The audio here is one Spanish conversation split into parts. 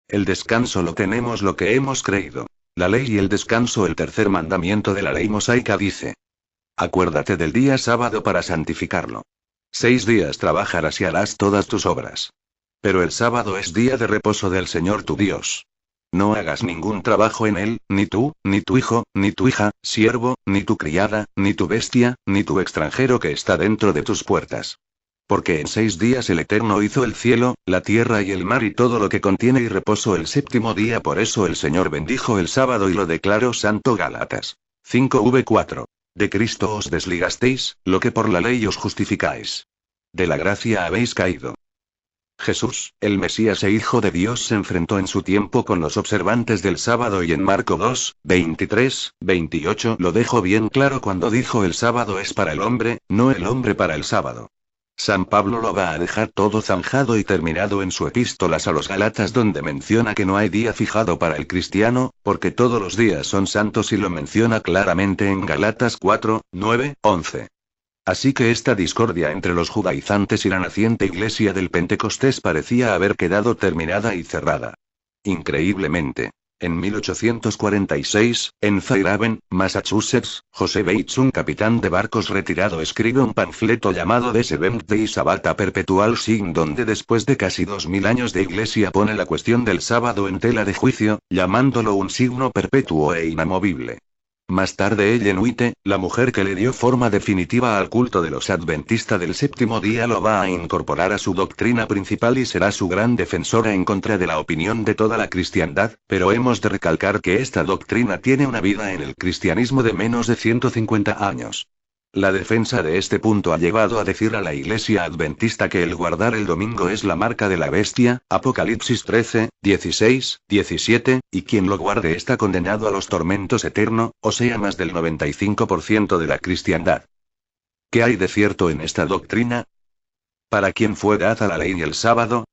El descanso lo tenemos lo que hemos creído. La ley y el descanso. El tercer mandamiento de la ley mosaica dice: acuérdate del día sábado para santificarlo. 6 días trabajarás y harás todas tus obras. Pero el sábado es día de reposo del Señor tu Dios. No hagas ningún trabajo en él, ni tú, ni tu hijo, ni tu hija, siervo, ni tu criada, ni tu bestia, ni tu extranjero que está dentro de tus puertas. Porque en 6 días el Eterno hizo el cielo, la tierra y el mar y todo lo que contiene, y reposó el séptimo día. Por eso el Señor bendijo el sábado y lo declaró santo. Gálatas 5:4. De Cristo os desligasteis, lo que por la ley os justificáis. De la gracia habéis caído. Jesús, el Mesías e Hijo de Dios, se enfrentó en su tiempo con los observantes del sábado, y en Marco 2:23-28 lo dejó bien claro cuando dijo: el sábado es para el hombre, no el hombre para el sábado. San Pablo lo va a dejar todo zanjado y terminado en su epístolas a los Gálatas, donde menciona que no hay día fijado para el cristiano, porque todos los días son santos, y lo menciona claramente en Gálatas 4:9-11. Así que esta discordia entre los judaizantes y la naciente iglesia del Pentecostés parecía haber quedado terminada y cerrada. Increíblemente, en 1846, en Fairhaven, Massachusetts, José Bates, un capitán de barcos retirado, escribe un panfleto llamado The Seventh-day Sabbath a Perpetual Sign, donde después de casi 2000 años de iglesia pone la cuestión del sábado en tela de juicio, llamándolo un signo perpetuo e inamovible. Más tarde Ellen White, la mujer que le dio forma definitiva al culto de los adventistas del séptimo día, lo va a incorporar a su doctrina principal y será su gran defensora en contra de la opinión de toda la cristiandad, pero hemos de recalcar que esta doctrina tiene una vida en el cristianismo de menos de 150 años. La defensa de este punto ha llevado a decir a la iglesia adventista que el guardar el domingo es la marca de la bestia, Apocalipsis 13:16-17, y quien lo guarde está condenado a los tormentos eternos, o sea, más del 95% de la cristiandad. ¿Qué hay de cierto en esta doctrina? ¿Para quién fue dada la ley y el sábado?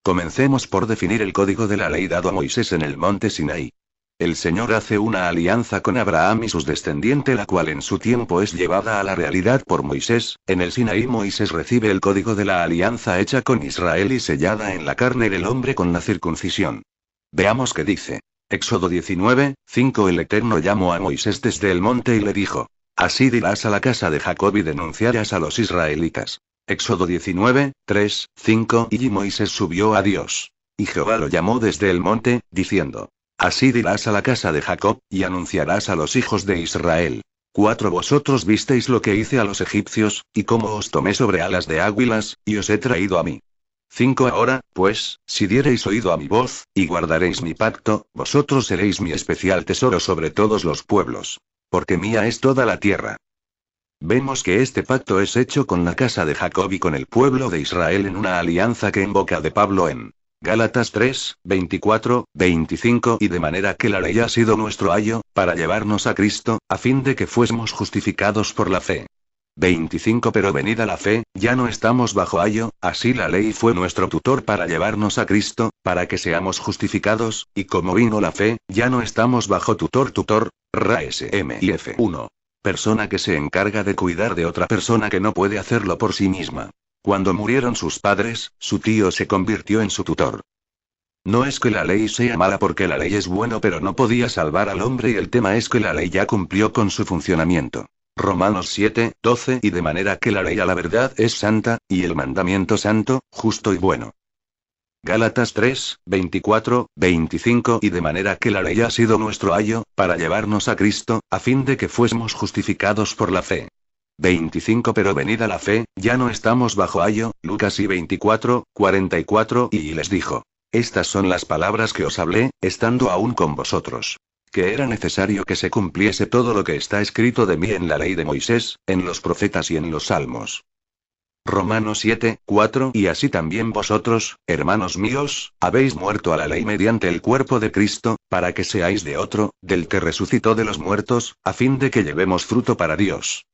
Comencemos por definir el código de la ley dado a Moisés en el monte Sinaí. El Señor hace una alianza con Abraham y sus descendientes, la cual en su tiempo es llevada a la realidad por Moisés. En el Sinaí Moisés recibe el código de la alianza hecha con Israel y sellada en la carne del hombre con la circuncisión. Veamos qué dice. Éxodo 19:5. El Eterno llamó a Moisés desde el monte y le dijo: así dirás a la casa de Jacob y denunciarás a los israelitas. Éxodo 19:3-5. Y Moisés subió a Dios. Y Jehová lo llamó desde el monte, diciendo: así dirás a la casa de Jacob, y anunciarás a los hijos de Israel. 4. Vosotros visteis lo que hice a los egipcios, y cómo os tomé sobre alas de águilas, y os he traído a mí. 5. Ahora, pues, si diereis oído a mi voz, y guardaréis mi pacto, vosotros seréis mi especial tesoro sobre todos los pueblos. Porque mía es toda la tierra. Vemos que este pacto es hecho con la casa de Jacob y con el pueblo de Israel en una alianza que en boca de Pablo en Gálatas 3:24-25, y de manera que la ley ha sido nuestro ayo, para llevarnos a Cristo, a fin de que fuésemos justificados por la fe. 25. Pero venida la fe, ya no estamos bajo ayo, así la ley fue nuestro tutor para llevarnos a Cristo, para que seamos justificados, y como vino la fe, ya no estamos bajo tutor, RASMIF 1. Persona que se encarga de cuidar de otra persona que no puede hacerlo por sí misma. Cuando murieron sus padres, su tío se convirtió en su tutor. No es que la ley sea mala, porque la ley es bueno, pero no podía salvar al hombre, y el tema es que la ley ya cumplió con su funcionamiento. Romanos 7:12. Y de manera que la ley a la verdad es santa, y el mandamiento santo, justo y bueno. Gálatas 3:24-25. Y de manera que la ley ha sido nuestro ayo, para llevarnos a Cristo, a fin de que fuésemos justificados por la fe. 25. Pero venida la fe, ya no estamos bajo ayo. Lucas 24:44. Y les dijo: estas son las palabras que os hablé, estando aún con vosotros. Que era necesario que se cumpliese todo lo que está escrito de mí en la ley de Moisés, en los profetas y en los salmos. Romanos 7:4. Y así también vosotros, hermanos míos, habéis muerto a la ley mediante el cuerpo de Cristo, para que seáis de otro, del que resucitó de los muertos, a fin de que llevemos fruto para Dios.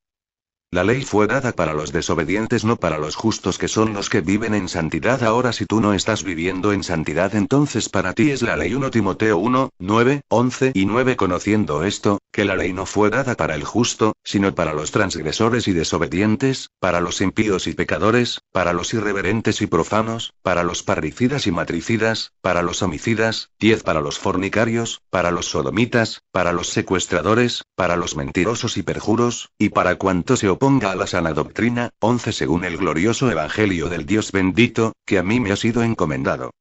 La ley fue dada para los desobedientes, no para los justos, que son los que viven en santidad. Ahora, si tú no estás viviendo en santidad, entonces para ti es la ley. 1 Timoteo 1, 9, 11 y 9. Conociendo esto, que la ley no fue dada para el justo, sino para los transgresores y desobedientes, para los impíos y pecadores, para los irreverentes y profanos, para los parricidas y matricidas, para los homicidas, 10 para los fornicarios, para los sodomitas, para los secuestradores, para los mentirosos y perjuros, y para cuanto se oponga a la sana doctrina, 11 según el glorioso evangelio del Dios bendito, que a mí me ha sido encomendado.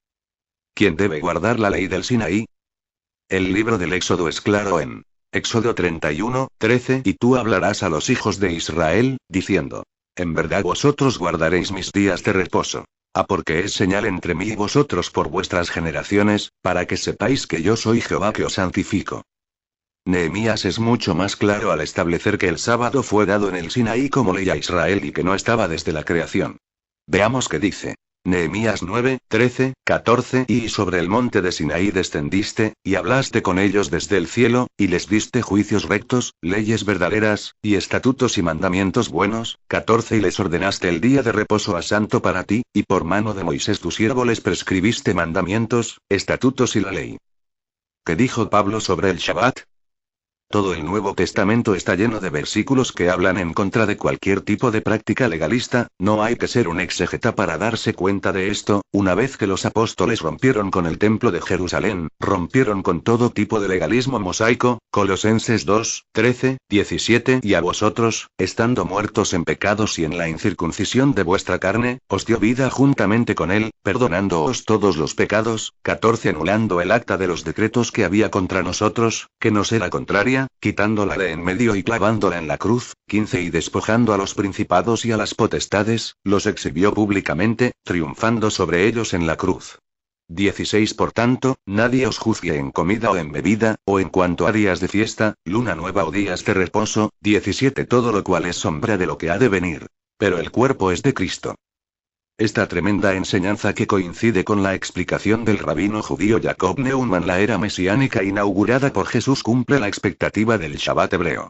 ¿Quién debe guardar la ley del Sinaí? El libro del Éxodo es claro en Éxodo 31, 13, y tú hablarás a los hijos de Israel, diciendo: en verdad vosotros guardaréis mis días de reposo. Porque es señal entre mí y vosotros por vuestras generaciones, para que sepáis que yo soy Jehová que os santifico. Nehemías es mucho más claro al establecer que el sábado fue dado en el Sinaí como ley a Israel y que no estaba desde la creación. Veamos qué dice. Nehemías 9, 13, 14. Y sobre el monte de Sinaí descendiste, y hablaste con ellos desde el cielo, y les diste juicios rectos, leyes verdaderas, y estatutos y mandamientos buenos. 14. Y les ordenaste el día de reposo a santo para ti, y por mano de Moisés tu siervo les prescribiste mandamientos, estatutos y la ley. ¿Qué dijo Pablo sobre el Shabbat? Todo el Nuevo Testamento está lleno de versículos que hablan en contra de cualquier tipo de práctica legalista. No hay que ser un exégeta para darse cuenta de esto. Una vez que los apóstoles rompieron con el templo de Jerusalén, rompieron con todo tipo de legalismo mosaico. Colosenses 2, 13, 17. Y a vosotros, estando muertos en pecados y en la incircuncisión de vuestra carne, os dio vida juntamente con él, perdonándoos todos los pecados. 14. Anulando el acta de los decretos que había contra nosotros, que nos era contraria, quitándola de en medio y clavándola en la cruz. 15. Y despojando a los principados y a las potestades, los exhibió públicamente, triunfando sobre ellos en la cruz. 16. Por tanto, nadie os juzgue en comida o en bebida, o en cuanto a días de fiesta, luna nueva o días de reposo. 17. Todo lo cual es sombra de lo que ha de venir. Pero el cuerpo es de Cristo. Esta tremenda enseñanza, que coincide con la explicación del rabino judío Jacob Neumann, la era mesiánica inaugurada por Jesús, cumple la expectativa del Shabbat hebreo.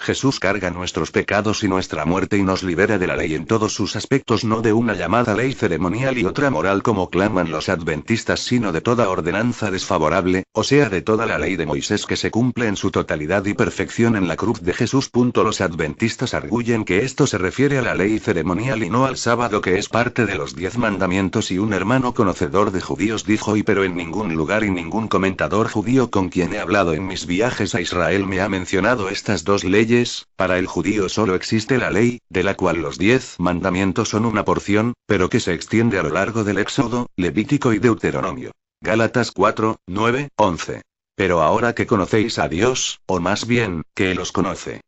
Jesús carga nuestros pecados y nuestra muerte y nos libera de la ley en todos sus aspectos, no de una llamada ley ceremonial y otra moral como claman los adventistas, sino de toda ordenanza desfavorable, o sea, de toda la ley de Moisés que se cumple en su totalidad y perfección en la cruz de Jesús. Los adventistas arguyen que esto se refiere a la ley ceremonial y no al sábado, que es parte de los 10 mandamientos, y un hermano conocedor de judíos dijo: pero en ningún lugar y ningún comentador judío con quien he hablado en mis viajes a Israel me ha mencionado estas dos leyes. Para el judío solo existe la ley, de la cual los 10 mandamientos son una porción, pero que se extiende a lo largo del Éxodo, Levítico y Deuteronomio. Gálatas 4, 9, 11. Pero ahora que conocéis a Dios, o más bien, que Él os conoce,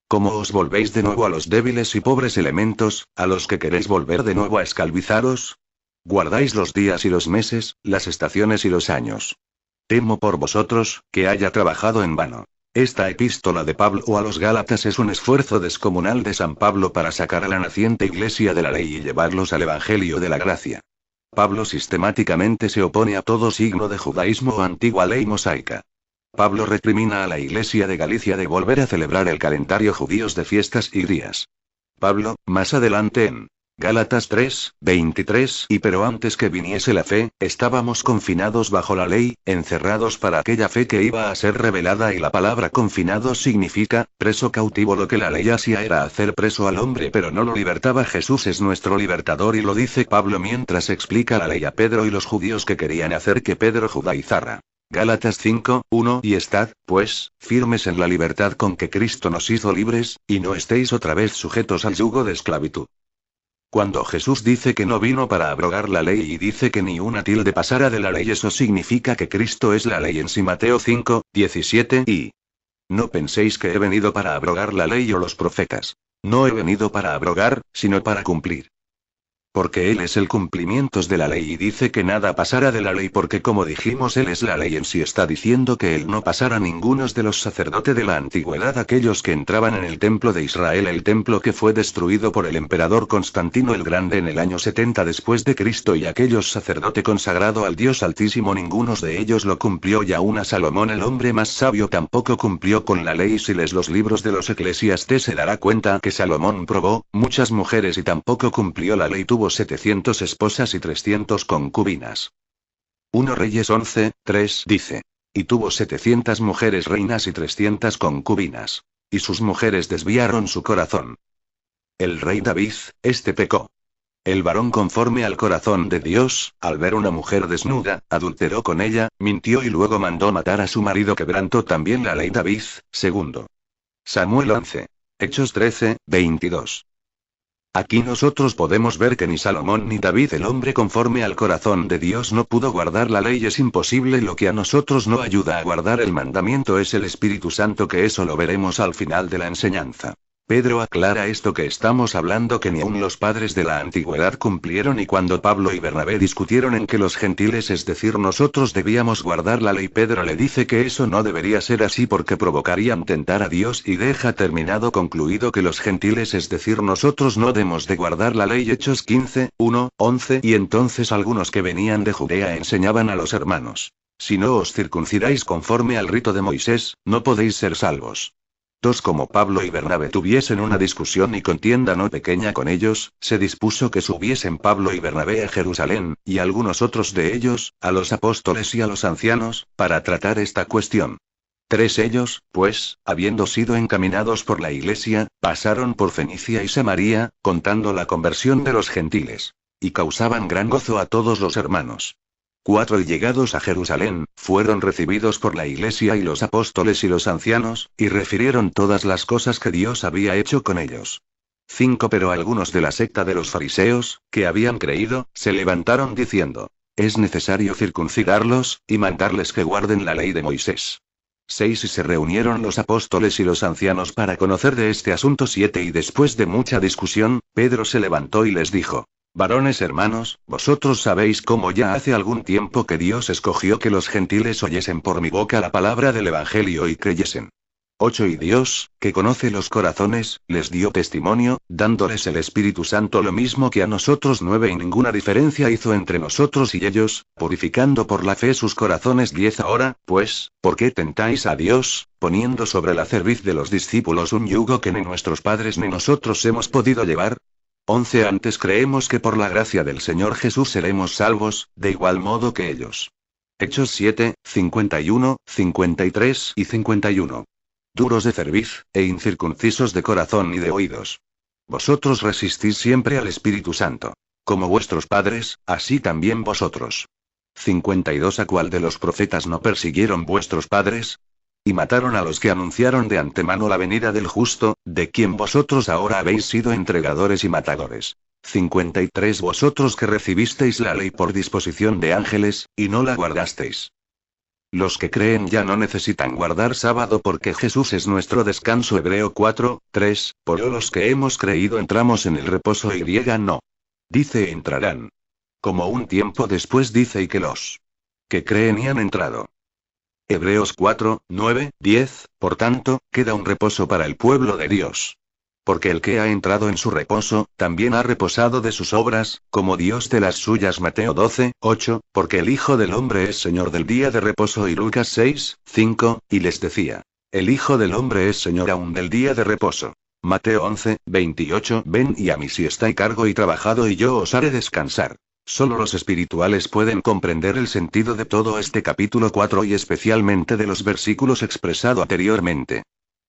¿cómo os volvéis de nuevo a los débiles y pobres elementos, a los que queréis volver de nuevo a esclavizaros? Guardáis los días y los meses, las estaciones y los años. Temo por vosotros, que haya trabajado en vano. Esta epístola de Pablo a los Gálatas es un esfuerzo descomunal de San Pablo para sacar a la naciente iglesia de la ley y llevarlos al Evangelio de la gracia. Pablo sistemáticamente se opone a todo signo de judaísmo o antigua ley mosaica. Pablo recrimina a la iglesia de Galicia de volver a celebrar el calendario judíos de fiestas y días. Pablo, más adelante en Gálatas 3, 23, y pero antes que viniese la fe, estábamos confinados bajo la ley, encerrados para aquella fe que iba a ser revelada, y la palabra confinados significa, preso, cautivo. Lo que la ley hacía era hacer preso al hombre, pero no lo libertaba. Jesús es nuestro libertador, y lo dice Pablo mientras explica la ley a Pedro y los judíos que querían hacer que Pedro judaizara. Gálatas 5, 1. Y estad, pues, firmes en la libertad con que Cristo nos hizo libres, y no estéis otra vez sujetos al yugo de esclavitud. Cuando Jesús dice que no vino para abrogar la ley y dice que ni una tilde pasara de la ley, eso significa que Cristo es la ley en sí. Mateo 5, 17. Y no penséis que he venido para abrogar la ley o los profetas. No he venido para abrogar, sino para cumplir. Porque Él es el cumplimiento de la ley y dice que nada pasará de la ley porque como dijimos Él es la ley en sí está diciendo que Él no pasará ningunos de los sacerdotes de la antigüedad aquellos que entraban en el templo de Israel el templo que fue destruido por el emperador Constantino el Grande en el año 70 después de Cristo y aquellos sacerdote consagrado al Dios Altísimo ningunos de ellos lo cumplió y aún a Salomón el hombre más sabio tampoco cumplió con la ley y si lees los libros de los Eclesiastés se dará cuenta que Salomón probó muchas mujeres y tampoco cumplió la ley tuvo 700 esposas y 300 concubinas. 1 Reyes 11, 3 dice. Y tuvo 700 mujeres reinas y 300 concubinas. Y sus mujeres desviaron su corazón. El rey David, pecó. El varón conforme al corazón de Dios, al ver una mujer desnuda, adulteró con ella, mintió y luego mandó matar a su marido quebrantó también la ley David, segundo. Samuel 11. Hechos 13, 22. Aquí nosotros podemos ver que ni Salomón ni David el hombre conforme al corazón de Dios no pudo guardar la ley es imposible lo que a nosotros no ayuda a guardar el mandamiento es el Espíritu Santo que eso lo veremos al final de la enseñanza. Pedro aclara esto que estamos hablando que ni aun los padres de la antigüedad cumplieron y cuando Pablo y Bernabé discutieron en que los gentiles es decir nosotros debíamos guardar la ley Pedro le dice que eso no debería ser así porque provocarían tentar a Dios y deja terminado concluido que los gentiles es decir nosotros no debemos de guardar la ley Hechos 15, 1, 11 y entonces algunos que venían de Judea enseñaban a los hermanos. Si no os circuncidáis conforme al rito de Moisés, no podéis ser salvos. Como Pablo y Bernabé tuviesen una discusión y contienda no pequeña con ellos, se dispuso que subiesen Pablo y Bernabé a Jerusalén, y algunos otros de ellos, a los apóstoles y a los ancianos, para tratar esta cuestión. 3 ellos, pues, habiendo sido encaminados por la iglesia, pasaron por Fenicia y Samaria, contando la conversión de los gentiles. Y causaban gran gozo a todos los hermanos. 4 y llegados a Jerusalén, fueron recibidos por la iglesia y los apóstoles y los ancianos, y refirieron todas las cosas que Dios había hecho con ellos. 5 Pero algunos de la secta de los fariseos, que habían creído, se levantaron diciendo, es necesario circuncidarlos, y mandarles que guarden la ley de Moisés. 6 Y se reunieron los apóstoles y los ancianos para conocer de este asunto. 7 Y después de mucha discusión, Pedro se levantó y les dijo, varones hermanos, vosotros sabéis cómo ya hace algún tiempo que Dios escogió que los gentiles oyesen por mi boca la palabra del Evangelio y creyesen. 8 Y Dios, que conoce los corazones, les dio testimonio, dándoles el Espíritu Santo lo mismo que a nosotros. 9 Y ninguna diferencia hizo entre nosotros y ellos, purificando por la fe sus corazones. 10 Ahora, pues, ¿por qué tentáis a Dios, poniendo sobre la cerviz de los discípulos un yugo que ni nuestros padres ni nosotros hemos podido llevar? 11 Antes creemos que por la gracia del Señor Jesús seremos salvos, de igual modo que ellos. Hechos 7, 51, 53 y 51. Duros de cerviz, e incircuncisos de corazón y de oídos. Vosotros resistís siempre al Espíritu Santo. Como vuestros padres, así también vosotros. 52 ¿A cuál de los profetas no persiguieron vuestros padres? Y mataron a los que anunciaron de antemano la venida del justo, de quien vosotros ahora habéis sido entregadores y matadores. 53 Vosotros que recibisteis la ley por disposición de ángeles, y no la guardasteis. Los que creen ya no necesitan guardar sábado porque Jesús es nuestro descanso. Hebreo 4, 3, por los que hemos creído entramos en el reposo y no. Dice entrarán. Como un tiempo después dice y que los que creen y han entrado. Hebreos 4, 9, 10, por tanto, queda un reposo para el pueblo de Dios. Porque el que ha entrado en su reposo, también ha reposado de sus obras, como Dios de las suyas. Mateo 12, 8, porque el Hijo del Hombre es Señor del día de reposo. Y Lucas 6, 5, y les decía, el Hijo del Hombre es Señor aún del día de reposo. Mateo 11, 28, ven y a mí si estáis cargo y trabajado y yo os haré descansar. Solo los espirituales pueden comprender el sentido de todo este capítulo 4 y especialmente de los versículos expresado anteriormente.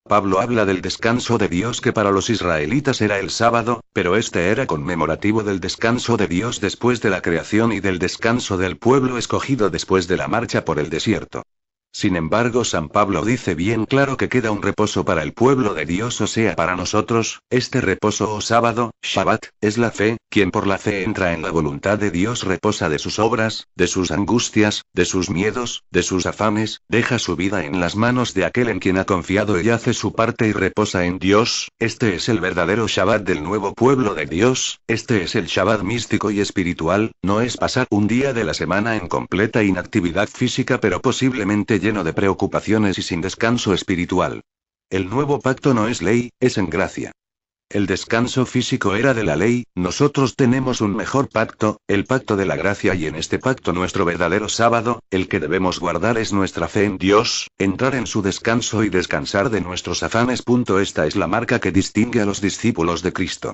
Pablo habla del descanso de Dios que para los israelitas era el sábado, pero este era conmemorativo del descanso de Dios después de la creación y del descanso del pueblo escogido después de la marcha por el desierto. Sin embargo, San Pablo dice bien claro que queda un reposo para el pueblo de Dios, o sea, para nosotros. Este reposo o sábado, Shabbat, es la fe. Quien por la fe entra en la voluntad de Dios reposa de sus obras, de sus angustias, de sus miedos, de sus afanes, deja su vida en las manos de aquel en quien ha confiado y hace su parte y reposa en Dios. Este es el verdadero Shabbat del nuevo pueblo de Dios. Este es el Shabbat místico y espiritual. No es pasar un día de la semana en completa inactividad física, pero posiblemente lleno de preocupaciones y sin descanso espiritual. El nuevo pacto no es ley, es en gracia. El descanso físico era de la ley. Nosotros tenemos un mejor pacto, el pacto de la gracia, y en este pacto nuestro verdadero sábado, el que debemos guardar, es nuestra fe en Dios, entrar en su descanso y descansar de nuestros afanes. Esta es la marca que distingue a los discípulos de Cristo.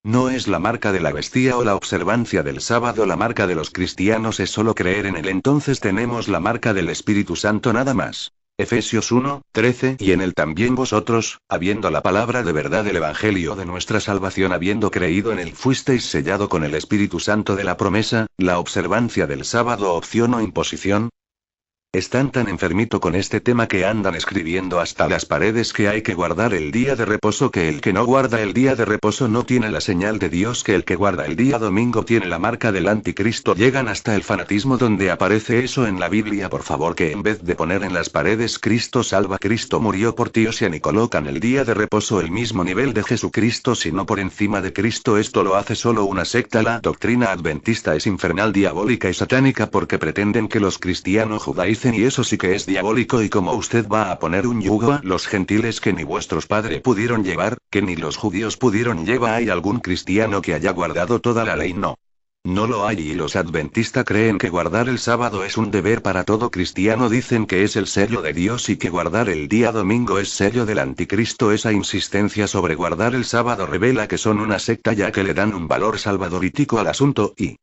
No es la marca de la bestia o la observancia del sábado. La marca de los cristianos es solo creer en él. Entonces tenemos la marca del Espíritu Santo nada más. Efesios 1:13. Y en él también vosotros, habiendo la palabra de verdad, el evangelio de nuestra salvación, habiendo creído en él, fuisteis sellado con el Espíritu Santo de la promesa. La observancia del sábado, opción o imposición. Están tan enfermito con este tema que andan escribiendo hasta las paredes que hay que guardar el día de reposo, que el que no guarda el día de reposo no tiene la señal de Dios, que el que guarda el día domingo tiene la marca del anticristo. Llegan hasta el fanatismo donde aparece eso en la Biblia. Por favor, que en vez de poner en las paredes Cristo salva, Cristo murió por ti, o sea, ni colocan el día de reposo el mismo nivel de Jesucristo, sino por encima de Cristo. Esto lo hace solo una secta. La doctrina adventista es infernal, diabólica y satánica, porque pretenden que los cristianos judaicen, y eso sí que es diabólico. Y como usted va a poner un yugo a los gentiles que ni vuestros padres pudieron llevar, que ni los judíos pudieron llevar, ¿hay algún cristiano que haya guardado toda la ley? No. No lo hay. Y los adventistas creen que guardar el sábado es un deber para todo cristiano. Dicen que es el sello de Dios y que guardar el día domingo es sello del anticristo. Esa insistencia sobre guardar el sábado revela que son una secta, ya que le dan un valor salvadorítico al asunto. Y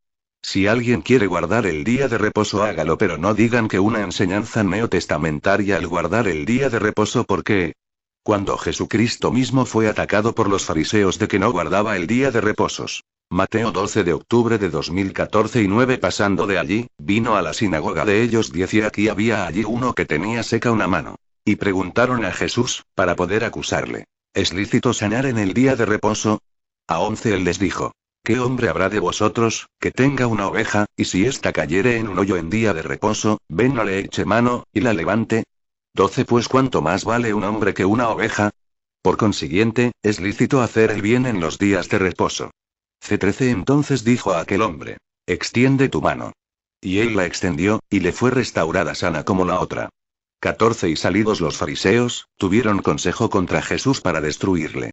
si alguien quiere guardar el día de reposo, hágalo, pero no digan que una enseñanza neotestamentaria al guardar el día de reposo, porque cuando Jesucristo mismo fue atacado por los fariseos de que no guardaba el día de reposos. Mateo 12 de octubre de 2014. Y 9. Pasando de allí, vino a la sinagoga de ellos 10, y aquí había allí uno que tenía seca una mano. Y preguntaron a Jesús, para poder acusarle: ¿es lícito sanar en el día de reposo? A 11. Él les dijo: ¿qué hombre habrá de vosotros, que tenga una oveja, y si ésta cayere en un hoyo en día de reposo, no le eche mano, y la levante? 12. Pues ¿cuánto más vale un hombre que una oveja? Por consiguiente, es lícito hacer el bien en los días de reposo. C13. Entonces dijo a aquel hombre: extiende tu mano. Y él la extendió, y le fue restaurada sana como la otra. 14. Y salidos los fariseos, tuvieron consejo contra Jesús para destruirle.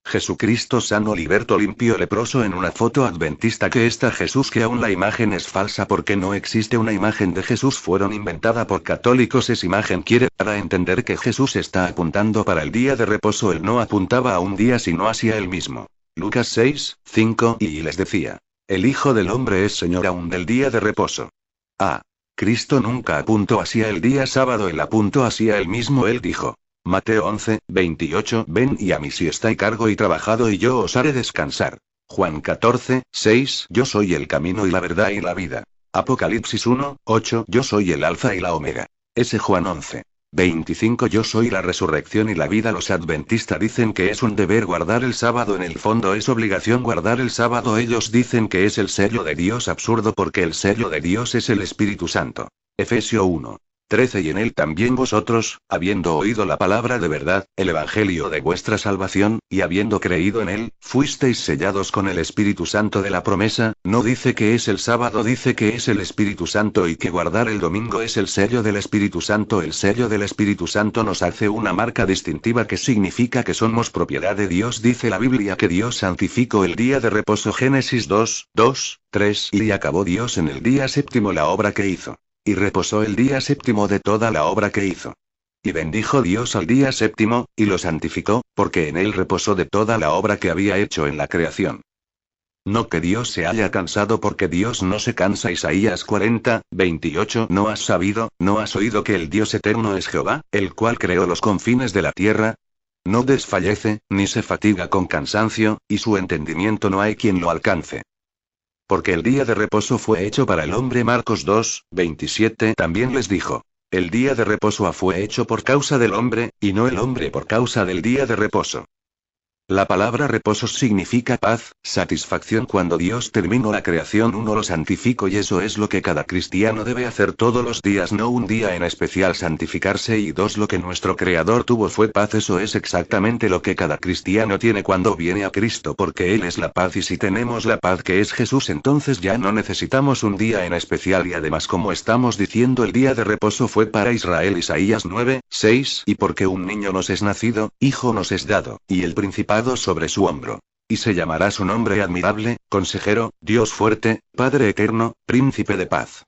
Jesucristo sano, liberto, limpio, leproso en una foto adventista. Que está Jesús, que aún la imagen es falsa porque no existe una imagen de Jesús, fueron inventada por católicos. Esa imagen quiere dar a entender que Jesús está apuntando para el día de reposo. Él no apuntaba a un día sino hacia él mismo. Lucas 6:5. Y les decía: el Hijo del Hombre es Señor aún del día de reposo. Cristo nunca apuntó hacia el día sábado, él apuntó hacia él mismo. Él dijo, Mateo 11:28, ven y a mí si estáis cargo y trabajado, y yo os haré descansar. Juan 14:6, yo soy el camino y la verdad y la vida. Apocalipsis 1:8, yo soy el alfa y la omega. Juan 11:25, yo soy la resurrección y la vida. Los adventistas dicen que es un deber guardar el sábado, en el fondo es obligación guardar el sábado. Ellos dicen que es el sello de Dios, absurdo porque el sello de Dios es el Espíritu Santo. Efesios 1:13, y en él también vosotros, habiendo oído la palabra de verdad, el evangelio de vuestra salvación, y habiendo creído en él, fuisteis sellados con el Espíritu Santo de la promesa. No dice que es el sábado, dice que es el Espíritu Santo, y que guardar el domingo es el sello del Espíritu Santo. El sello del Espíritu Santo nos hace una marca distintiva que significa que somos propiedad de Dios. Dice la Biblia que Dios santificó el día de reposo, Génesis 2:2-3, y acabó Dios en el día séptimo la obra que hizo. Y reposó el día séptimo de toda la obra que hizo. Y bendijo Dios al día séptimo, y lo santificó, porque en él reposó de toda la obra que había hecho en la creación. No que Dios se haya cansado, porque Dios no se cansa. Isaías 40:28, ¿no has sabido, no has oído que el Dios eterno es Jehová, el cual creó los confines de la tierra? No desfallece, ni se fatiga con cansancio, y su entendimiento no hay quien lo alcance. Porque el día de reposo fue hecho para el hombre. Marcos 2:27. También les dijo, El día de reposo fue hecho por causa del hombre, y no el hombre por causa del día de reposo. La palabra reposo significa paz, satisfacción. Cuando Dios terminó la creación, uno lo santificó, y eso es lo que cada cristiano debe hacer todos los días, no un día en especial santificarse. Y dos, lo que nuestro Creador tuvo fue paz. Eso es exactamente lo que cada cristiano tiene cuando viene a Cristo, porque Él es la paz, y si tenemos la paz que es Jesús, entonces ya no necesitamos un día en especial. Y además, como estamos diciendo, el día de reposo fue para Israel, Isaías 9:6, y porque un niño nos es nacido, hijo nos es dado, y el principado sobre su hombro. Y se llamará su nombre admirable, Consejero, Dios fuerte, Padre eterno, Príncipe de paz.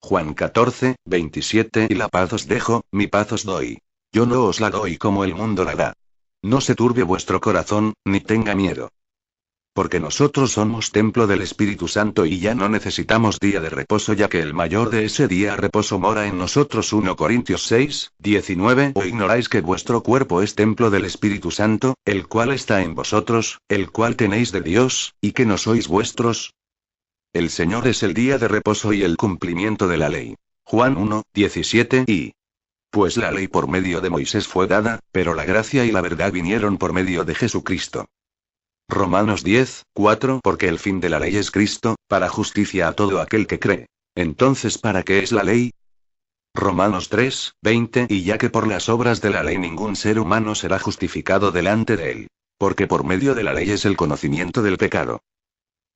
Juan 14:27. Y la paz os dejo, mi paz os doy. Yo no os la doy como el mundo la da. No se turbe vuestro corazón, ni tenga miedo. Porque nosotros somos templo del Espíritu Santo y ya no necesitamos día de reposo, ya que el mayor de ese día de reposo mora en nosotros. 1 Corintios 6:19. ¿O ignoráis que vuestro cuerpo es templo del Espíritu Santo, el cual está en vosotros, el cual tenéis de Dios, y que no sois vuestros? El Señor es el día de reposo y el cumplimiento de la ley. Juan 1:17. Y pues la ley por medio de Moisés fue dada, pero la gracia y la verdad vinieron por medio de Jesucristo. Romanos 10:4. Porque el fin de la ley es Cristo, para justicia a todo aquel que cree. Entonces, ¿para qué es la ley? Romanos 3:20. Y ya que por las obras de la ley ningún ser humano será justificado delante de él. Porque por medio de la ley es el conocimiento del pecado.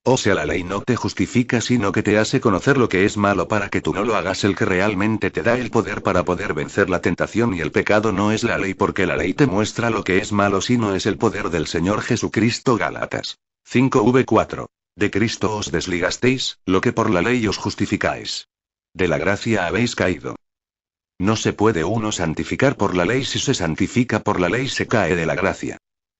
O sea, la ley no te justifica, sino que te hace conocer lo que es malo para que tú no lo hagas. El que realmente te da el poder para poder vencer la tentación y el pecado no es la ley, porque la ley te muestra lo que es malo, sino es el poder del Señor Jesucristo. Gálatas 5:4. De Cristo os desligasteis, lo que por la ley os justificáis. De la gracia habéis caído. No se puede uno santificar por la ley. Si se santifica por la ley, se cae de la gracia.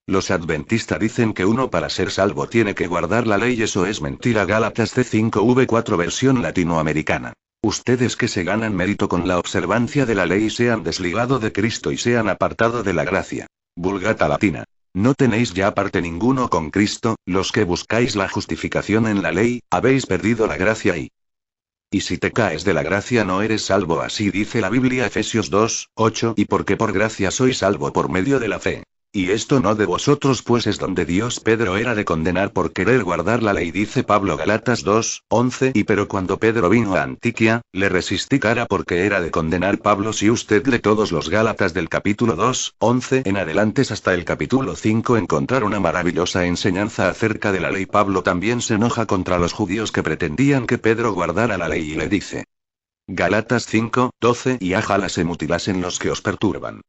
Los adventistas dicen que uno para ser salvo tiene que guardar la ley. Eso es mentira. Gálatas C5:4, versión latinoamericana. Ustedes que se ganan mérito con la observancia de la ley se han desligado de Cristo y se han apartado de la gracia. Vulgata latina. No tenéis ya parte ninguno con Cristo, los que buscáis la justificación en la ley, habéis perdido la gracia y si te caes de la gracia no eres salvo. Así dice la Biblia, Efesios 2:8, y porque por gracia sois salvo por medio de la fe. Y esto no de vosotros, pues es don de Dios. Pedro era de condenar por querer guardar la ley, dice Pablo, Galatas 2:11. Y pero cuando Pedro vino a Antioquía, le resistí cara porque era de condenar Pablo. Si usted lee todos los Gálatas del capítulo 2:11 en adelante hasta el capítulo 5, encontrar una maravillosa enseñanza acerca de la ley. Pablo también se enoja contra los judíos que pretendían que Pedro guardara la ley y le dice. Gálatas 5:12. Y ojalá se mutilasen los que os perturban.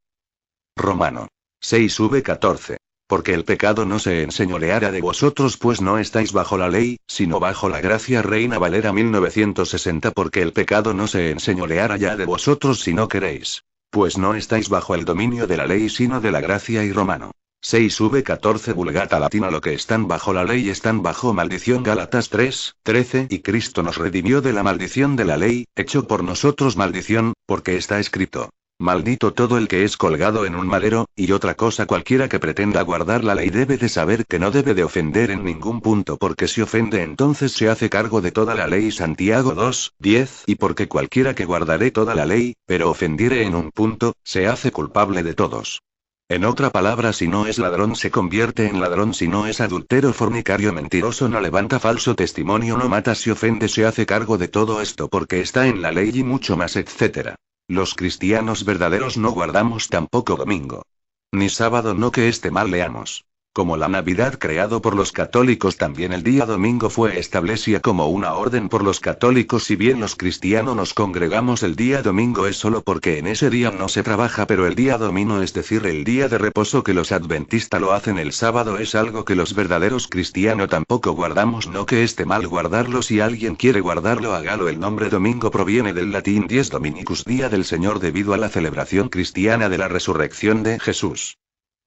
Romano 6:14. Porque el pecado no se enseñoreará de vosotros, pues no estáis bajo la ley, sino bajo la gracia. Reina Valera 1960. Porque el pecado no se enseñoreará ya de vosotros si no queréis. Pues no estáis bajo el dominio de la ley, sino de la gracia. Y Romano 6:14, Vulgata latina. Lo que están bajo la ley están bajo maldición. Gálatas 3:13. Y Cristo nos redimió de la maldición de la ley, hecho por nosotros maldición, porque está escrito. Maldito todo el que es colgado en un madero. Y otra cosa, cualquiera que pretenda guardar la ley debe de saber que no debe de ofender en ningún punto, porque si ofende entonces se hace cargo de toda la ley. Santiago 2:10. Y porque cualquiera que guardare toda la ley, pero ofendiere en un punto, se hace culpable de todos. En otra palabra, si no es ladrón se convierte en ladrón, si no es adultero, fornicario, mentiroso, no levanta falso testimonio, no mata, si ofende se hace cargo de todo esto porque está en la ley y mucho más, etc. Los cristianos verdaderos no guardamos tampoco domingo. Ni sábado, no que esté mal, leamos. Como la Navidad creado por los católicos, también el día domingo fue establecido como una orden por los católicos. Si bien los cristianos nos congregamos el día domingo es solo porque en ese día no se trabaja, pero el día domingo, es decir, el día de reposo que los adventistas lo hacen el sábado, es algo que los verdaderos cristianos tampoco guardamos, no que esté mal guardarlo. Si alguien quiere guardarlo, hágalo. El nombre domingo proviene del latín dies dominicus, día del Señor, debido a la celebración cristiana de la resurrección de Jesús.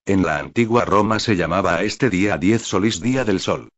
En la antigua Roma se llamaba a este día dies solis, día del sol.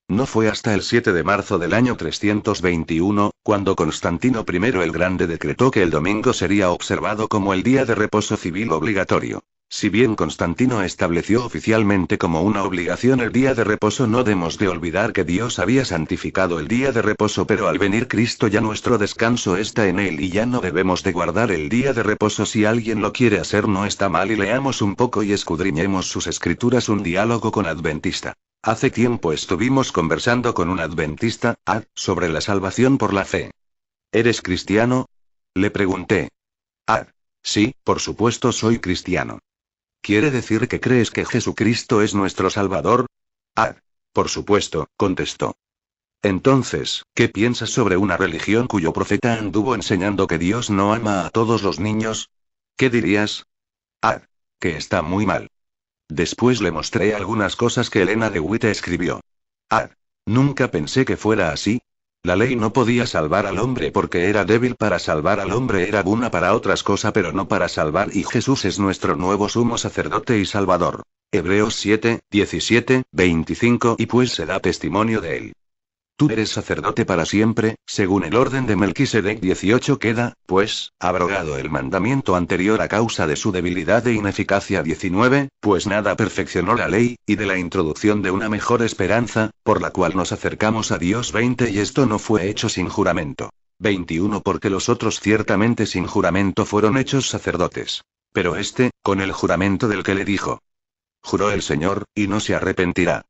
No fue hasta el 7 de marzo del año 321, cuando Constantino I el Grande decretó que el domingo sería observado como el día de reposo civil obligatorio. Si bien Constantino estableció oficialmente como una obligación el día de reposo, no debemos de olvidar que Dios había santificado el día de reposo, pero al venir Cristo ya nuestro descanso está en él y ya no debemos de guardar el día de reposo. Si alguien lo quiere hacer no está mal, y leamos un poco y escudriñemos sus escrituras. Un diálogo con adventista. Hace tiempo estuvimos conversando con un adventista, sobre la salvación por la fe. ¿Eres cristiano? Le pregunté. Sí, por supuesto soy cristiano. ¿Quiere decir que crees que Jesucristo es nuestro Salvador? Por supuesto, contestó. Entonces, ¿qué piensas sobre una religión cuyo profeta anduvo enseñando que Dios no ama a todos los niños? ¿Qué dirías? Que está muy mal. Después le mostré algunas cosas que Elena de White escribió. Nunca pensé que fuera así. La ley no podía salvar al hombre porque era débil. Para salvar al hombre era buena para otras cosas, pero no para salvar, y Jesús es nuestro nuevo sumo sacerdote y salvador. Hebreos 7, 17, 25. Y pues se da testimonio de él. Tú eres sacerdote para siempre, según el orden de Melquisedec. 18. Queda, pues, abrogado el mandamiento anterior a causa de su debilidad e ineficacia. 19. Pues nada perfeccionó la ley, y de la introducción de una mejor esperanza, por la cual nos acercamos a Dios. 20. Y esto no fue hecho sin juramento. 21. Porque los otros ciertamente sin juramento fueron hechos sacerdotes. Pero este, con el juramento del que le dijo. Juró el Señor, y no se arrepentirá.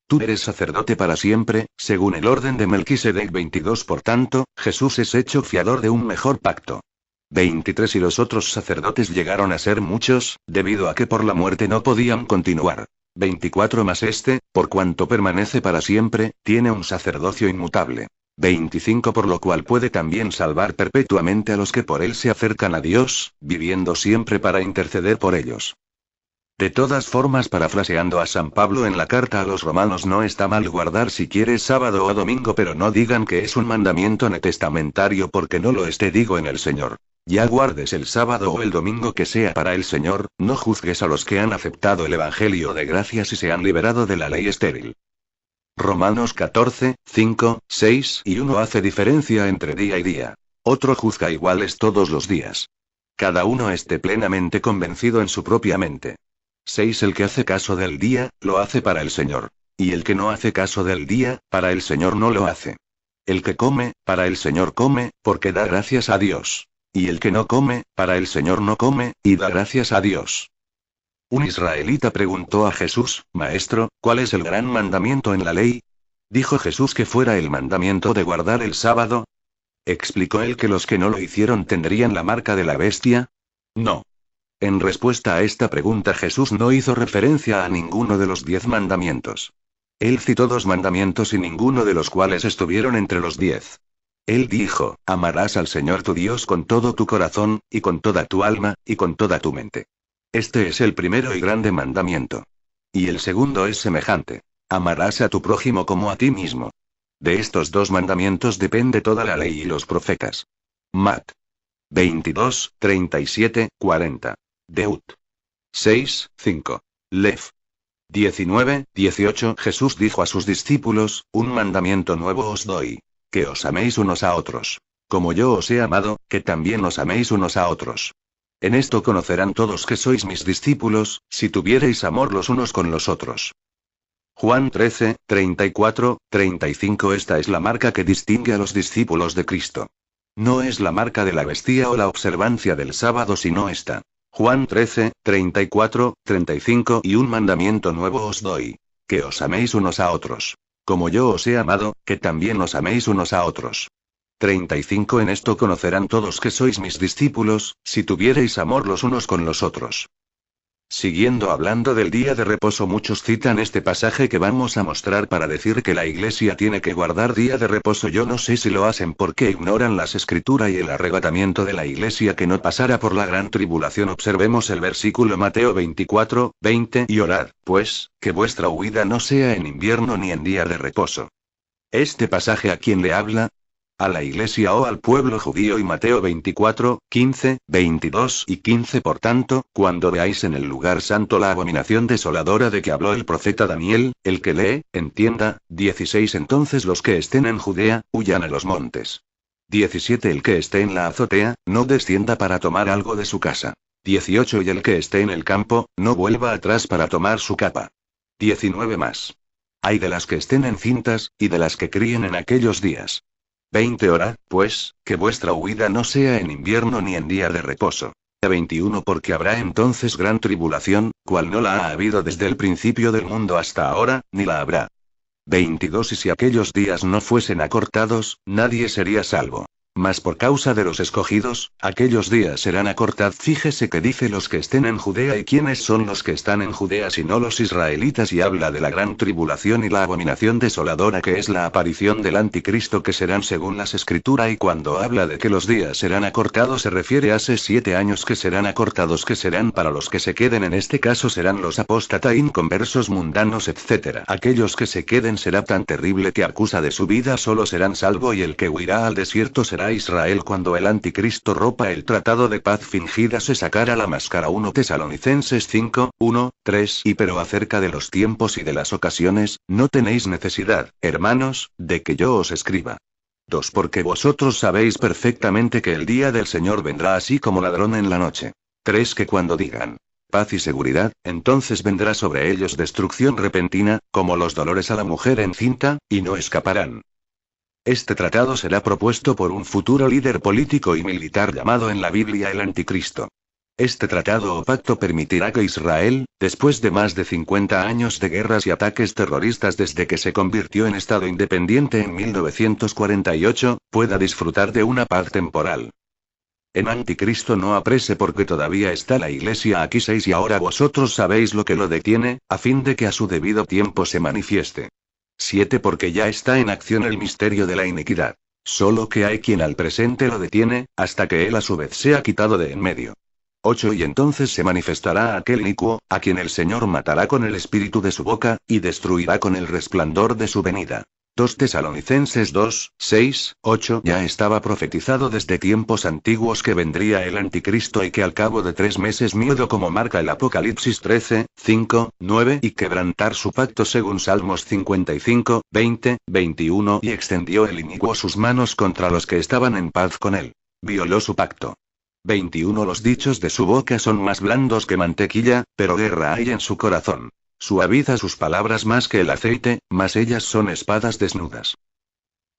Tú eres sacerdote para siempre, según el orden de Melquisedec. 22. Por tanto, Jesús es hecho fiador de un mejor pacto. 23. Y los otros sacerdotes llegaron a ser muchos, debido a que por la muerte no podían continuar. 24. Mas este, por cuanto permanece para siempre, tiene un sacerdocio inmutable. 25. Por lo cual puede también salvar perpetuamente a los que por él se acercan a Dios, viviendo siempre para interceder por ellos. De todas formas, parafraseando a San Pablo en la carta a los romanos, no está mal guardar si quieres sábado o domingo, pero no digan que es un mandamiento netestamentario, porque no lo es. Te digo en el Señor. Ya guardes el sábado o el domingo, que sea para el Señor. No juzgues a los que han aceptado el Evangelio de gracias y se han liberado de la ley estéril. Romanos 14, 5, 6 y 1 hace diferencia entre día y día. Otro juzga iguales todos los días. Cada uno esté plenamente convencido en su propia mente. 6. El que hace caso del día, lo hace para el Señor. Y el que no hace caso del día, para el Señor no lo hace. El que come, para el Señor come, porque da gracias a Dios. Y el que no come, para el Señor no come, y da gracias a Dios. Un israelita preguntó a Jesús: Maestro, ¿cuál es el gran mandamiento en la ley? Dijo Jesús que fuera el mandamiento de guardar el sábado. ¿Explicó él que los que no lo hicieron tendrían la marca de la bestia? No. En respuesta a esta pregunta, Jesús no hizo referencia a ninguno de los 10 mandamientos. Él citó 2 mandamientos y ninguno de los cuales estuvieron entre los 10. Él dijo: amarás al Señor tu Dios con todo tu corazón, y con toda tu alma, y con toda tu mente. Este es el primero y grande mandamiento. Y el segundo es semejante: amarás a tu prójimo como a ti mismo. De estos 2 mandamientos depende toda la ley y los profetas. Mat. 22, 37, 40. Deut. 6, 5. Lev. 19, 18. Jesús dijo a sus discípulos: un mandamiento nuevo os doy. Que os améis unos a otros. Como yo os he amado, que también os améis unos a otros. En esto conocerán todos que sois mis discípulos, si tuviereis amor los unos con los otros. Juan 13, 34, 35. Esta es la marca que distingue a los discípulos de Cristo. No es la marca de la bestia o la observancia del sábado, sino esta. Juan 13, 34, 35. Y un mandamiento nuevo os doy: que os améis unos a otros. Como yo os he amado, que también os améis unos a otros. 35. En esto conocerán todos que sois mis discípulos, si tuviereis amor los unos con los otros. Siguiendo hablando del día de reposo, muchos citan este pasaje que vamos a mostrar para decir que la Iglesia tiene que guardar día de reposo. Yo no sé si lo hacen porque ignoran las Escrituras y el arrebatamiento de la Iglesia que no pasará por la gran tribulación. Observemos el versículo Mateo 24, 20. Y orad, pues, que vuestra huida no sea en invierno ni en día de reposo. ¿Este pasaje a quién le habla? A la Iglesia o al pueblo judío. Y Mateo 24, 15, 22 y 15. Por tanto, cuando veáis en el lugar santo la abominación desoladora de que habló el profeta Daniel, el que lee, entienda. 16. Entonces los que estén en Judea, huyan a los montes. 17. El que esté en la azotea, no descienda para tomar algo de su casa. 18 Y el que esté en el campo, no vuelva atrás para tomar su capa. 19 más. Hay de las que estén encintas, y de las que críen en aquellos días. 20 Orad, pues, que vuestra huida no sea en invierno ni en día de reposo. 21 Porque habrá entonces gran tribulación, cual no la ha habido desde el principio del mundo hasta ahora, ni la habrá. 22 Y si aquellos días no fuesen acortados, nadie sería salvo. Mas por causa de los escogidos, aquellos días serán acortados. Fíjese que dice los que estén en Judea. ¿Y quiénes son los que están en Judea sino los israelitas? Y habla de la gran tribulación y la abominación desoladora que es la aparición del anticristo, que serán según las escrituras. Y cuando habla de que los días serán acortados, se refiere a hace 7 años que serán acortados, que serán para los que se queden. En este caso serán los apóstata, inconversos, mundanos, etc. Aquellos que se queden será tan terrible que a causa de su vida solo serán salvo, y el que huirá al desierto será Israel. Cuando el anticristo rompa el tratado de paz fingida, se sacará la máscara. 1 Tesalonicenses 5, 1, 3. Y pero acerca de los tiempos y de las ocasiones, no tenéis necesidad, hermanos, de que yo os escriba. 2 Porque vosotros sabéis perfectamente que el día del Señor vendrá así como ladrón en la noche. 3 Que cuando digan paz y seguridad, entonces vendrá sobre ellos destrucción repentina, como los dolores a la mujer encinta, y no escaparán. Este tratado será propuesto por un futuro líder político y militar llamado en la Biblia el Anticristo. Este tratado o pacto permitirá que Israel, después de más de 50 años de guerras y ataques terroristas desde que se convirtió en Estado independiente en 1948, pueda disfrutar de una paz temporal. El Anticristo no aprese porque todavía está la Iglesia aquí. 6 Y ahora vosotros sabéis lo que lo detiene, a fin de que a su debido tiempo se manifieste. 7 Porque ya está en acción el misterio de la iniquidad. Solo que hay quien al presente lo detiene, hasta que él a su vez sea quitado de en medio. 8 Y entonces se manifestará aquel inicuo, a quien el Señor matará con el espíritu de su boca, y destruirá con el resplandor de su venida. 2 Tesalonicenses 2, 6, 8 Ya estaba profetizado desde tiempos antiguos que vendría el anticristo y que al cabo de 3 meses miedo, como marca el Apocalipsis 13, 5, 9, y quebrantar su pacto según Salmos 55, 20, 21 y extendió el inicuo sus manos contra los que estaban en paz con él. Violó su pacto. 21 Los dichos de su boca son más blandos que mantequilla, pero guerra hay en su corazón. Suaviza sus palabras más que el aceite, mas ellas son espadas desnudas.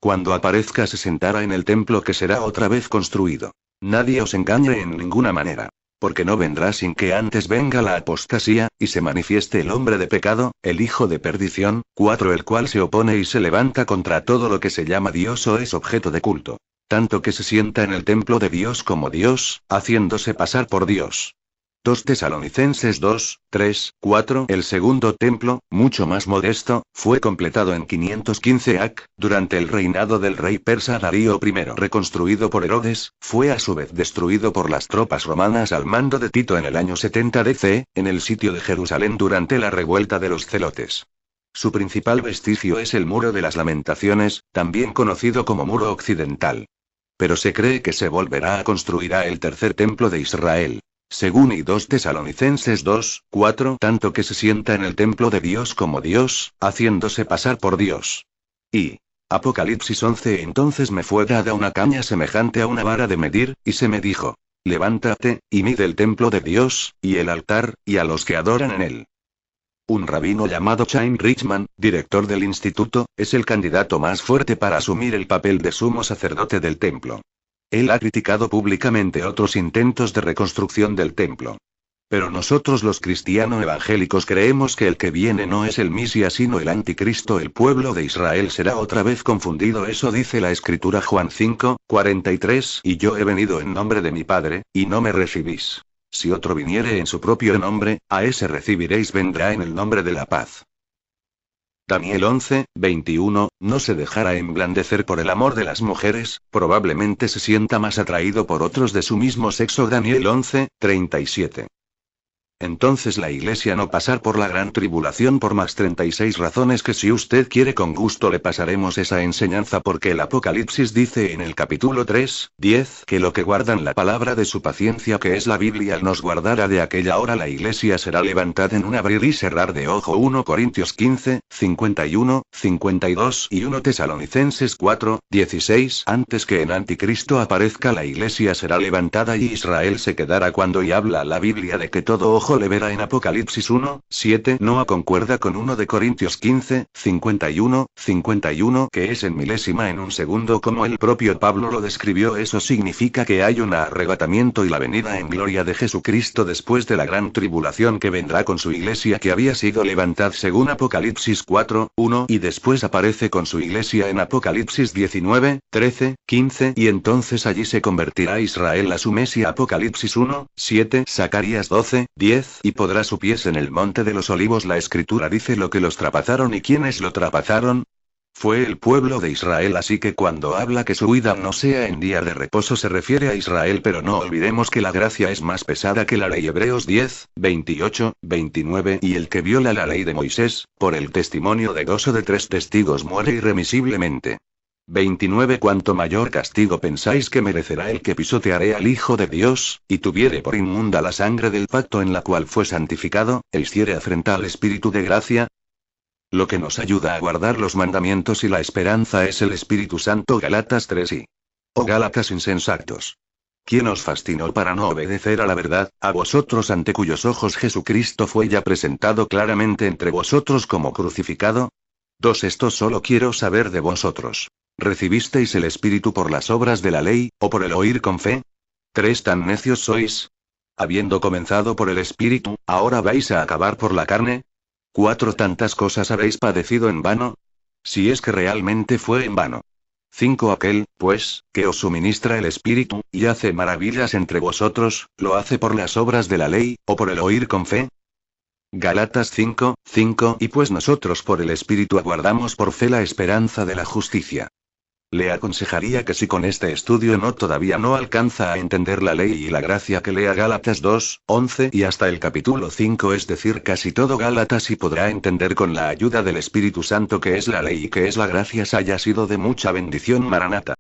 Cuando aparezca se sentará en el templo que será otra vez construido. Nadie os engañe en ninguna manera. Porque no vendrá sin que antes venga la apostasía, y se manifieste el hombre de pecado, el hijo de perdición. 4 El cual se opone y se levanta contra todo lo que se llama Dios o es objeto de culto. Tanto que se sienta en el templo de Dios como Dios, haciéndose pasar por Dios. 2 Tesalonicenses 2, 3, 4 El segundo templo, mucho más modesto, fue completado en 515 AC, durante el reinado del rey persa Darío I. Reconstruido por Herodes, fue a su vez destruido por las tropas romanas al mando de Tito en el año 70 DC, en el sitio de Jerusalén durante la revuelta de los celotes. Su principal vestigio es el Muro de las Lamentaciones, también conocido como Muro Occidental. Pero se cree que se volverá a construir el tercer templo de Israel. Según y 2 Tesalonicenses 2, 4 Tanto que se sienta en el templo de Dios como Dios, haciéndose pasar por Dios. Y Apocalipsis 11 Entonces me fue dada una caña semejante a una vara de medir, y se me dijo: levántate, y mide el templo de Dios, y el altar, y a los que adoran en él. Un rabino llamado Chaim Richman, director del instituto, es el candidato más fuerte para asumir el papel de sumo sacerdote del templo. Él ha criticado públicamente otros intentos de reconstrucción del templo. Pero nosotros los cristianos evangélicos creemos que el que viene no es el Mesías sino el anticristo. El pueblo de Israel será otra vez confundido. Eso dice la escritura. Juan 5, 43 Y yo he venido en nombre de mi Padre, y no me recibís. Si otro viniere en su propio nombre, a ese recibiréis. Vendrá en el nombre de la paz. Daniel 11, 21, no se dejará emblandecer por el amor de las mujeres, probablemente se sienta más atraído por otros de su mismo sexo. Daniel 11, 37. Entonces la Iglesia no pasar por la gran tribulación por más 36 razones que si usted quiere con gusto le pasaremos esa enseñanza porque el Apocalipsis dice en el capítulo 3, 10 que lo que guardan la palabra de su paciencia que es la Biblia nos guardará de aquella hora la Iglesia será levantada en un abrir y cerrar de ojo 1 Corintios 15, 51, 52 y 1 Tesalonicenses 4, 16 antes que en Anticristo aparezca la Iglesia será levantada y Israel se quedará cuando y habla la Biblia de que todo ojo le verá en Apocalipsis 1, 7 no concuerda con 1 de Corintios 15, 51, 51 que es en milésima en un segundo como el propio Pablo lo describió eso significa que hay un arrebatamiento y la venida en gloria de Jesucristo después de la gran tribulación que vendrá con su iglesia que había sido levantada según Apocalipsis 4, 1 y después aparece con su iglesia en Apocalipsis 19, 13, 15 y entonces allí se convertirá Israel a su Mesías Apocalipsis 1, 7 Zacarías 12, 10 y podrá su pies en el monte de los olivos la escritura dice lo que los trapazaron y quiénes lo trapazaron. Fue el pueblo de Israel así que cuando habla que su huida no sea en día de reposo se refiere a Israel pero no olvidemos que la gracia es más pesada que la ley Hebreos 10, 28, 29 y el que viola la ley de Moisés, por el testimonio de gozo de 3 testigos muere irremisiblemente. 29 Cuanto mayor castigo pensáis que merecerá el que pisoteare al Hijo de Dios, y tuviere por inmunda la sangre del pacto en la cual fue santificado, e hiciere afrenta al Espíritu de gracia. Lo que nos ayuda a guardar los mandamientos y la esperanza es el Espíritu Santo Gálatas 3 y oh Gálatas insensatos. ¿Quién os fascinó para no obedecer a la verdad, a vosotros ante cuyos ojos Jesucristo fue ya presentado claramente entre vosotros como crucificado? 2 Esto solo quiero saber de vosotros. ¿Recibisteis el Espíritu por las obras de la ley, o por el oír con fe? 3 ¿Tan necios sois? Habiendo comenzado por el Espíritu, ¿ahora vais a acabar por la carne? 4 ¿Tantas cosas habéis padecido en vano? Si es que realmente fue en vano. 5 Aquel, pues, que os suministra el Espíritu, y hace maravillas entre vosotros, ¿lo hace por las obras de la ley, o por el oír con fe? Gálatas 5, 5 Y pues nosotros por el Espíritu aguardamos por fe la esperanza de la justicia. Le aconsejaría que si con este estudio todavía no alcanza a entender la ley y la gracia que lea Gálatas 2, 11 y hasta el capítulo 5 es decir casi todo Gálatas y podrá entender con la ayuda del Espíritu Santo que es la ley y que es la gracia haya sido de mucha bendición Maranata.